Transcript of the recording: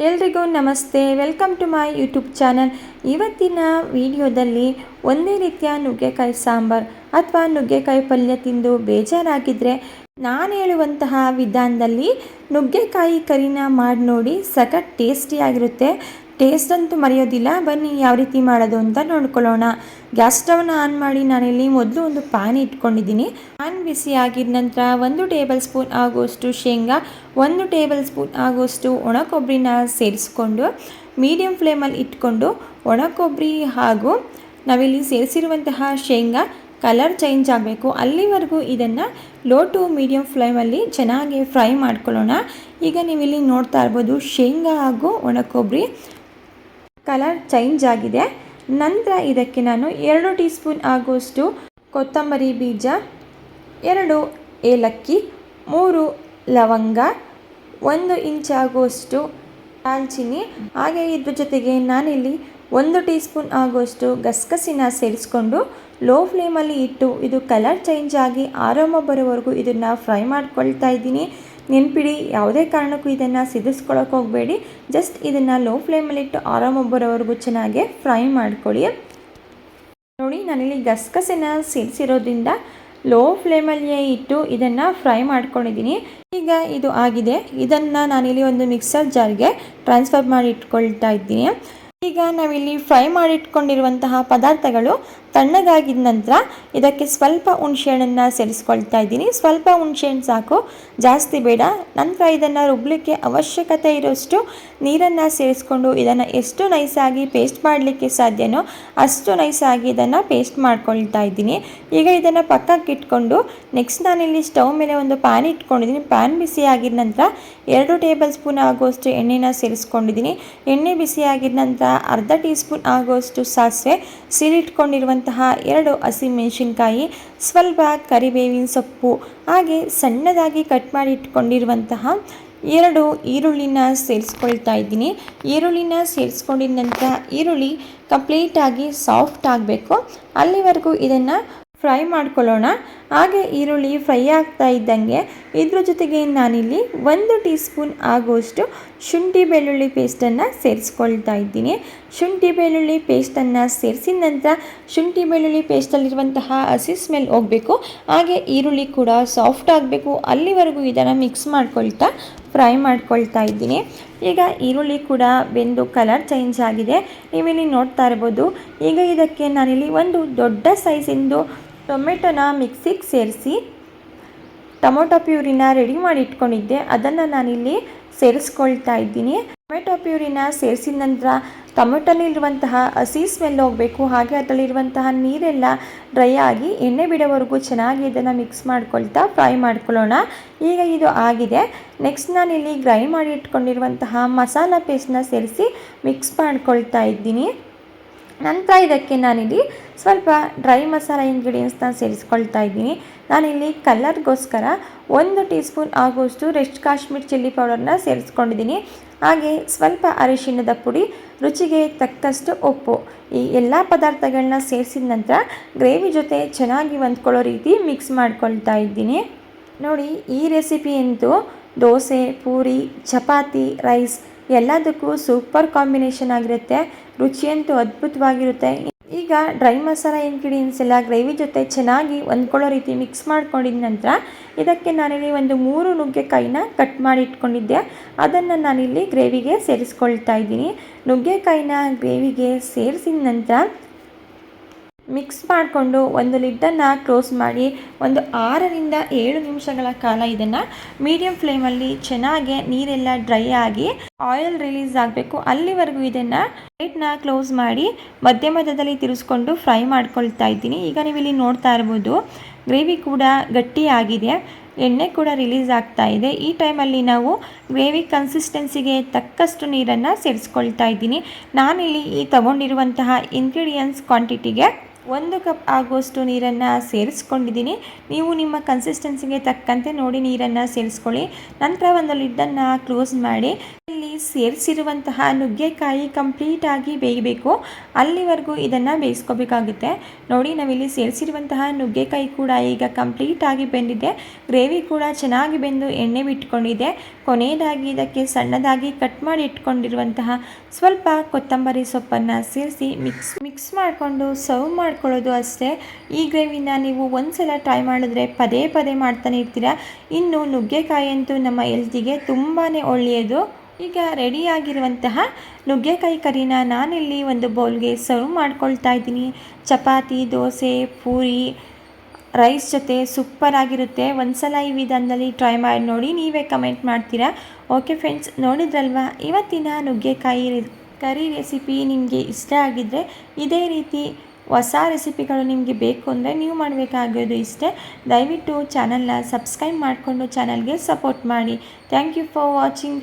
ಎಲ್ರಿಗೂ ನಮಸ್ತೆ, welcome to my YouTube channel. ಇವತ್ತಿನ ವಿಡಿಯೋದಲ್ಲಿ ಒಂದೇ ರೀತಿಯ ನುಗ್ಗೆಕಾಯಿ ಸಾಂಬಾರ್ ಅಥವಾ ನುಗ್ಗೆಕಾಯಿ ಪಲ್ಯ ತಿಂದು ಬೇಜಾರಾಗಿದ್ದರೆ ನಾನು ಹೇಳುವಂತಹ ವಿಧಾನದಲ್ಲಿ ನುಗ್ಗೆಕಾಯಿ ಕರಿನ ಮಾಡಿ ನೋಡಿ. ಸಖತ್ ಟೇಸ್ಟಿಯಾಗಿರುತ್ತೆ. ಟೇಸ್ಟ್ ಅಂತೂ ಮರೆಯೋದಿಲ್ಲ. ಬನ್ನಿ ಯಾವ ರೀತಿ ಮಾಡೋದು ಅಂತ ನೋಡ್ಕೊಳ್ಳೋಣ. ಗ್ಯಾಸ್ ಸ್ಟವ್ನ ಆನ್ ಮಾಡಿ ನಾನಿಲ್ಲಿ ಮೊದಲು ಒಂದು ಪ್ಯಾನ್ ಇಟ್ಕೊಂಡಿದ್ದೀನಿ. ಪ್ಯಾನ್ ಬಿಸಿ ಆಗಿದ ನಂತರ 1 ಟೇಬಲ್ ಸ್ಪೂನ್ ಆಗುವಷ್ಟು ಶೇಂಗಾ, 1 ಟೇಬಲ್ ಸ್ಪೂನ್ ಆಗುವಷ್ಟು ಒಣ ಕೊಬ್ಬರಿನ ಸೇರಿಸ್ಕೊಂಡು ಮೀಡಿಯಂ ಫ್ಲೇಮಲ್ಲಿ ಇಟ್ಕೊಂಡು ಒಣ ಕೊಬ್ಬರಿ ಹಾಗೂ ನಾವಿಲ್ಲಿ ಸೇರಿಸಿರುವಂತಹ ಶೇಂಗಾ ಕಲರ್ ಚೇಂಜ್ ಆಗಬೇಕು ಅಲ್ಲಿವರೆಗೂ ಇದನ್ನು ಲೋ ಟು ಮೀಡಿಯಂ ಫ್ಲೇಮಲ್ಲಿ ಚೆನ್ನಾಗಿ ಫ್ರೈ ಮಾಡ್ಕೊಳ್ಳೋಣ. ಈಗ ನೀವಿಲ್ಲಿ ನೋಡ್ತಾ ಇರ್ಬೋದು, ಶೇಂಗಾ ಹಾಗೂ ಒಣ ಕೊಬ್ಬರಿ ಕಲರ್ ಚೇಂಜ್ ಆಗಿದೆ. ನಂತರ ಇದಕ್ಕೆ ನಾನು 2 ಟೀ ಸ್ಪೂನ್ ಆಗುವಷ್ಟು ಕೊತ್ತಂಬರಿ ಬೀಜ, 2 ಏಲಕ್ಕಿ, 3 ಲವಂಗ, 1 ಇಂಚ್ ಆಗುವಷ್ಟು ದಾಲ್ಚಿನ್ನಿ, ಹಾಗೆ ಇದ್ರ ಜೊತೆಗೆ ನಾನಿಲ್ಲಿ 1 ಟೀ ಸ್ಪೂನ್ ಆಗುವಷ್ಟು ಗಸಗಸಿನ ಸೇರಿಸ್ಕೊಂಡು ಲೋ ಫ್ಲೇಮಲ್ಲಿ ಇಟ್ಟು ಇದು ಕಲರ್ ಚೇಂಜ್ ಆಗಿ ಆರೋಮ ಬರೋವರೆಗೂ ಇದನ್ನು ಫ್ರೈ ಮಾಡ್ಕೊಳ್ತಾ ಇದ್ದೀನಿ. ನೆನಪಿಡಿ, ಯಾವುದೇ ಕಾರಣಕ್ಕೂ ಇದನ್ನು ಸಿದಿಸ್ಕೊಳ್ಳೋಕೆ ಹೋಗಬೇಡಿ. ಜಸ್ಟ್ ಇದನ್ನು ಲೋ ಫ್ಲೇಮಲ್ಲಿಟ್ಟು ಆರಾಮ ಬರೋವರೆಗೂ ಚೆನ್ನಾಗಿ ಫ್ರೈ ಮಾಡ್ಕೊಳ್ಳಿ. ನೋಡಿ, ನಾನಿಲ್ಲಿ ಗಸಗಸೆನ ಸೇರಿಸಿರೋದ್ರಿಂದ ಲೋ ಫ್ಲೇಮಲ್ಲಿಯೇ ಇಟ್ಟು ಇದನ್ನು ಫ್ರೈ ಮಾಡ್ಕೊಂಡಿದ್ದೀನಿ. ಈಗ ಇದು ಆಗಿದೆ. ಇದನ್ನು ನಾನಿಲ್ಲಿ ಒಂದು ಮಿಕ್ಸರ್ ಜಾರ್ಗೆ ಟ್ರಾನ್ಸ್ಫರ್ ಮಾಡಿ ಇಟ್ಕೊಳ್ತಾ ಇದ್ದೀನಿ. ಈಗ ನಾವಿಲ್ಲಿ ಫ್ರೈ ಮಾಡಿಟ್ಕೊಂಡಿರುವಂತಹ ಪದಾರ್ಥಗಳು ತಣ್ಣಗಾಗಿದ ನಂತರ ಇದಕ್ಕೆ ಸ್ವಲ್ಪ ಹುಣಸೆಹಣ್ಣನ್ನು ಸೇರಿಸ್ಕೊಳ್ತಾ ಇದ್ದೀನಿ. ಸ್ವಲ್ಪ ಹುಣಸೆಹಣ್ಣು ಸಾಕು, ಜಾಸ್ತಿ ಬೇಡ. ನಂತರ ಇದನ್ನು ರುಬ್ಬಲಿಕ್ಕೆ ಅವಶ್ಯಕತೆ ಇರೋಷ್ಟು ನೀರನ್ನು ಸೇರಿಸ್ಕೊಂಡು ಇದನ್ನು ಎಷ್ಟು ನೈಸಾಗಿ ಪೇಸ್ಟ್ ಮಾಡಲಿಕ್ಕೆ ಸಾಧ್ಯನೋ ಅಷ್ಟು ನೈಸಾಗಿ ಇದನ್ನು ಪೇಸ್ಟ್ ಮಾಡ್ಕೊಳ್ತಾ ಇದ್ದೀನಿ. ಈಗ ಇದನ್ನು ಪಕ್ಕಕ್ಕೆ ಇಟ್ಕೊಂಡು ನೆಕ್ಸ್ಟ್ ನಾನಿಲ್ಲಿ ಸ್ಟವ್ ಮೇಲೆ ಒಂದು ಪ್ಯಾನ್ ಇಟ್ಕೊಂಡಿದ್ದೀನಿ. ಪ್ಯಾನ್ ಬಿಸಿ ಆಗಿದ ನಂತರ 2 ಟೇಬಲ್ ಸ್ಪೂನ್ ಆಗುವಷ್ಟು ಎಣ್ಣೆನ ಸೇರಿಸ್ಕೊಂಡಿದ್ದೀನಿ. ಎಣ್ಣೆ ಬಿಸಿ ಆಗಿದ ನಂತರ ಅರ್ಧ ಟೀ ಸ್ಪೂನ್ ಆಗುವಷ್ಟು ಸಾಸಿವೆ, ಸೀಳಿಟ್ಕೊಂಡಿರುವಂತಹ 2 ಹಸಿಮೆಣಸಿನ್ಕಾಯಿ, ಸ್ವಲ್ಪ ಕರಿಬೇವಿನ ಸೊಪ್ಪು, ಹಾಗೆ ಸಣ್ಣದಾಗಿ ಕಟ್ ಮಾಡಿ ಇಟ್ಕೊಂಡಿರುವಂತಹ 2 ಈರುಳ್ಳಿನ ಸೇರಿಸ್ಕೊಳ್ತಾ ಇದ್ದೀನಿ. ಈರುಳ್ಳಿನ ಸೇರಿಸ್ಕೊಂಡಿದ ನಂತರ ಈರುಳ್ಳಿ ಕಂಪ್ಲೀಟಾಗಿ ಸಾಫ್ಟ್ ಆಗಬೇಕು, ಅಲ್ಲಿವರೆಗೂ ಇದನ್ನು ಫ್ರೈ ಮಾಡ್ಕೊಳ್ಳೋಣ. ಹಾಗೆ ಈರುಳ್ಳಿ ಫ್ರೈ ಆಗ್ತಾ ಇದ್ದಂಗೆ ಇದ್ರ ಜೊತೆಗೆ ನಾನಿಲ್ಲಿ 1 ಟೀ ಸ್ಪೂನ್ ಆಗುವಷ್ಟು ಶುಂಠಿ ಬೆಳ್ಳುಳ್ಳಿ ಪೇಸ್ಟನ್ನು ಸೇರಿಸ್ಕೊಳ್ತಾ ಇದ್ದೀನಿ. ಶುಂಠಿ ಬೆಳ್ಳುಳ್ಳಿ ಪೇಸ್ಟನ್ನು ಸೇರಿಸಿದ ನಂತರ ಶುಂಠಿ ಬೆಳ್ಳುಳ್ಳಿ ಪೇಸ್ಟಲ್ಲಿರುವಂತಹ ಹಸಿ ಸ್ಮೆಲ್ ಹೋಗಬೇಕು, ಹಾಗೆ ಈರುಳ್ಳಿ ಕೂಡ ಸಾಫ್ಟ್ ಆಗಬೇಕು. ಅಲ್ಲಿವರೆಗೂ ಇದನ್ನು ಮಿಕ್ಸ್ ಮಾಡ್ಕೊಳ್ತಾ ಫ್ರೈ ಮಾಡ್ಕೊಳ್ತಾ ಇದ್ದೀನಿ. ಈಗ ಈರುಳ್ಳಿ ಕೂಡ ಬೆಂದು ಕಲರ್ ಚೇಂಜ್ ಆಗಿದೆ, ನೀವಿಲ್ಲಿ ನೋಡ್ತಾ ಇರ್ಬೋದು. ಈಗ ಇದಕ್ಕೆ ನಾನಿಲ್ಲಿ ಒಂದು ದೊಡ್ಡ ಸೈಜಿಂದು ಟೊಮೆಟೊನ ಮಿಕ್ಸಿಗೆ ಸೇರಿಸಿ ಟೊಮೊಟೊ ಪ್ಯೂರಿನ ರೆಡಿ ಮಾಡಿ ಇಟ್ಕೊಂಡಿದ್ದೆ, ಅದನ್ನು ನಾನಿಲ್ಲಿ ಸೇರಿಸ್ಕೊಳ್ತಾ ಇದ್ದೀನಿ. ಟೊಮೆಟೊ ಪ್ಯೂರಿನ ಸೇರಿಸಿದ ನಂತರ ಟೊಮೆಟೊಲಿರುವಂತಹ ಹಸಿ ಸ್ಮೆಲ್ ಹೋಗಬೇಕು, ಹಾಗೆ ಅದರಲ್ಲಿರುವಂತಹ ನೀರೆಲ್ಲ ಡ್ರೈ ಆಗಿ ಎಣ್ಣೆ ಬಿಡೋವರೆಗೂ ಚೆನ್ನಾಗಿ ಇದನ್ನು ಮಿಕ್ಸ್ ಮಾಡ್ಕೊಳ್ತಾ ಫ್ರೈ ಮಾಡ್ಕೊಳ್ಳೋಣ. ಈಗ ಇದು ಆಗಿದೆ. ನೆಕ್ಸ್ಟ್ ನಾನಿಲ್ಲಿ ಗ್ರೈಂಡ್ ಮಾಡಿ ಇಟ್ಕೊಂಡಿರುವಂತಹ ಮಸಾಲ ಪೇಸ್ಟನ್ನ ಸೇರಿಸಿ ಮಿಕ್ಸ್ ಮಾಡ್ಕೊಳ್ತಾ ಇದ್ದೀನಿ. ನಂತರ ಇದಕ್ಕೆ ನಾನಿಲ್ಲಿ ಸ್ವಲ್ಪ ಡ್ರೈ ಮಸಾಲ ಇಂಗ್ರೀಡಿಯೆಂಟ್ಸ್ನ ಸೇರಿಸ್ಕೊಳ್ತಾ ಇದ್ದೀನಿ. ನಾನಿಲ್ಲಿ ಕಲರ್ಗೋಸ್ಕರ 1 ಟೀ ಸ್ಪೂನ್ ಆಗುವಷ್ಟು ರೆಡ್ ಕಾಶ್ಮೀರ್ ಚಿಲ್ಲಿ ಪೌಡರ್ನ ಸೇರಿಸ್ಕೊಂಡಿದ್ದೀನಿ. ಹಾಗೆ ಸ್ವಲ್ಪ ಅರಿಶಿಣದ ಪುಡಿ, ರುಚಿಗೆ ತಕ್ಕಷ್ಟು ಉಪ್ಪು. ಈ ಎಲ್ಲ ಪದಾರ್ಥಗಳನ್ನ ಸೇರಿಸಿದ ನಂತರ ಗ್ರೇವಿ ಜೊತೆ ಚೆನ್ನಾಗಿ ಹೊಂದ್ಕೊಳ್ಳೋ ರೀತಿ ಮಿಕ್ಸ್ ಮಾಡ್ಕೊಳ್ತಾ ಇದ್ದೀನಿ. ನೋಡಿ, ಈ ರೆಸಿಪಿ ಅಂತೂ ದೋಸೆ, ಪೂರಿ, ಚಪಾತಿ, ರೈಸ್ ಎಲ್ಲದಕ್ಕೂ ಸೂಪರ್ ಕಾಂಬಿನೇಷನ್ ಆಗಿರುತ್ತೆ. ರುಚಿಯಂತೂ ಅದ್ಭುತವಾಗಿರುತ್ತೆ. ಈಗ ಡ್ರೈ ಮಸಾಲ ಇಂಗ್ರೀಡಿಯೆಂಟ್ಸ್ ಎಲ್ಲ ಗ್ರೇವಿ ಜೊತೆ ಚೆನ್ನಾಗಿ ಹೊಂದ್ಕೊಳ್ಳೋ ರೀತಿ ಮಿಕ್ಸ್ ಮಾಡ್ಕೊಂಡಿದ ನಂತರ ಇದಕ್ಕೆ ನಾನಿಲ್ಲಿ ಒಂದು 3 ನುಗ್ಗೆಕಾಯಿನ ಕಟ್ ಮಾಡಿ ಇಟ್ಕೊಂಡಿದ್ದೆ, ಅದನ್ನು ನಾನಿಲ್ಲಿ ಗ್ರೇವಿಗೆ ಸೇರಿಸ್ಕೊಳ್ತಾ ಇದ್ದೀನಿ. ನುಗ್ಗೆಕಾಯಿನ ಗ್ರೇವಿಗೆ ಸೇರಿಸಿದ ನಂತರ ಮಿಕ್ಸ್ ಮಾಡಿಕೊಂಡು ಒಂದು ಲಿಡ್ಡನ್ನು ಕ್ಲೋಸ್ ಮಾಡಿ ಒಂದು 6 ರಿಂದ 7 ನಿಮಿಷಗಳ ಕಾಲ ಇದನ್ನು ಮೀಡಿಯಂ ಫ್ಲೇಮಲ್ಲಿ ಚೆನ್ನಾಗಿ ನೀರೆಲ್ಲ ಡ್ರೈ ಆಗಿ ಆಯಿಲ್ ರಿಲೀಸ್ ಆಗಬೇಕು, ಅಲ್ಲಿವರೆಗೂ ಇದನ್ನು ಲಿಡ್ನ ಕ್ಲೋಸ್ ಮಾಡಿ ಮಧ್ಯ ಮಧ್ಯದಲ್ಲಿ ತಿರುಗಿಸ್ಕೊಂಡು ಫ್ರೈ ಮಾಡ್ಕೊಳ್ತಾ ಇದ್ದೀನಿ. ಈಗ ನೀವಿಲ್ಲಿ ನೋಡ್ತಾ ಇರ್ಬೋದು, ಗ್ರೇವಿ ಕೂಡ ಗಟ್ಟಿಯಾಗಿದೆ, ಎಣ್ಣೆ ಕೂಡ ರಿಲೀಸ್ ಆಗ್ತಾ ಇದೆ. ಈ ಟೈಮಲ್ಲಿ ನಾವು ಗ್ರೇವಿ ಕನ್ಸಿಸ್ಟೆನ್ಸಿಗೆ ತಕ್ಕಷ್ಟು ನೀರನ್ನು ಸೇರಿಸ್ಕೊಳ್ತಾ ಇದ್ದೀನಿ. ನಾನಿಲ್ಲಿ ಈ ತಗೊಂಡಿರುವಂತಹ ಇಂಗ್ರೀಡಿಯೆಂಟ್ಸ್ ಕ್ವಾಂಟಿಟಿಗೆ 1 ಕಪ್ ಆಗುವಷ್ಟು ನೀರನ್ನು ಸೇರಿಸ್ಕೊಂಡಿದ್ದೀನಿ. ನೀವು ನಿಮ್ಮ ಕನ್ಸಿಸ್ಟೆನ್ಸಿಗೆ ತಕ್ಕಂತೆ ನೋಡಿ ನೀರನ್ನು ಸೇರಿಸ್ಕೊಳ್ಳಿ. ನಂತರ ಒಂದು ಲಿಡ್ಡನ್ನು ಕ್ಲೋಸ್ ಮಾಡಿ ಇಲ್ಲಿ ಸೇರಿಸಿರುವಂತಹ ನುಗ್ಗೆಕಾಯಿ ಕಂಪ್ಲೀಟಾಗಿ ಬೇಯಬೇಕು. ಅಲ್ಲಿವರೆಗೂ ಇದನ್ನು ಬೇಯಿಸ್ಕೋಬೇಕಾಗುತ್ತೆ. ನೋಡಿ, ನಾವಿಲ್ಲಿ ಸೇರಿಸಿರುವಂತಹ ನುಗ್ಗೆಕಾಯಿ ಕೂಡ ಈಗ ಕಂಪ್ಲೀಟಾಗಿ ಬೆಂದಿದೆ. ಗ್ರೇವಿ ಕೂಡ ಚೆನ್ನಾಗಿ ಬೆಂದು ಎಣ್ಣೆ ಬಿಟ್ಕೊಂಡಿದೆ. ಕೊನೆಯದಾಗಿ ಇದಕ್ಕೆ ಸಣ್ಣದಾಗಿ ಕಟ್ ಮಾಡಿ ಇಟ್ಕೊಂಡಿರುವಂತಹ ಸ್ವಲ್ಪ ಕೊತ್ತಂಬರಿ ಸೊಪ್ಪನ್ನು ಸೇರಿಸಿ ಮಿಕ್ಸ್ ಮಾಡಿಕೊಂಡು ಸರ್ವ್ ಮಾಡ್ಕೊಳ್ಳೋದು ಅಷ್ಟೇ. ಈ ಗ್ರೇವಿನ ನೀವು ಒಂದ್ಸಲ ಟ್ರೈ ಮಾಡಿದ್ರೆ ಪದೇ ಪದೇ ಮಾಡ್ತಾನೆ ಇರ್ತೀರ. ಇನ್ನು ನುಗ್ಗೆಕಾಯಿ ಅಂತೂ ನಮ್ಮ ಹೆಲ್ತಿಗೆ ತುಂಬಾ ಒಳ್ಳೆಯದು. ಈಗ ರೆಡಿಯಾಗಿರುವಂತಹ ನುಗ್ಗೆಕಾಯಿ ಕರಿನ ನಾನಿಲ್ಲಿ ಒಂದು ಬೌಲ್ಗೆ ಸರ್ವ್ ಮಾಡ್ಕೊಳ್ತಾ ಇದ್ದೀನಿ. ಚಪಾತಿ, ದೋಸೆ, ಪೂರಿ, ರೈಸ್ ಜೊತೆ ಸೂಪರ್ ಆಗಿರುತ್ತೆ. ಒಂದ್ಸಲ ಈ ವಿಧಾನದಲ್ಲಿ ಟ್ರೈ ಮಾಡಿ ನೋಡಿ, ನೀವೇ ಕಮೆಂಟ್ ಮಾಡ್ತೀರಾ. ಓಕೆ ಫ್ರೆಂಡ್ಸ್, ನೋಡಿದ್ರಲ್ವಾ ಇವತ್ತಿನ ನುಗ್ಗೆಕಾಯಿ ಕರಿ ರೆಸಿಪಿ ನಿಮಗೆ ಇಷ್ಟ ಆಗಿದ್ದರೆ ಇದೇ ರೀತಿ ಹೊಸ ರೆಸಿಪಿಗಳು ನಿಮಗೆ ಬೇಕು ಅಂದರೆ ನೀವು ಮಾಡಬೇಕಾಗೋದು ಇಷ್ಟೇ. ದಯವಿಟ್ಟು ಚಾನಲ್ನ ಸಬ್ಸ್ಕ್ರೈಬ್ ಮಾಡಿಕೊಂಡು ಚಾನಲ್ಗೆ ಸಪೋರ್ಟ್ ಮಾಡಿ. Thank you for watching.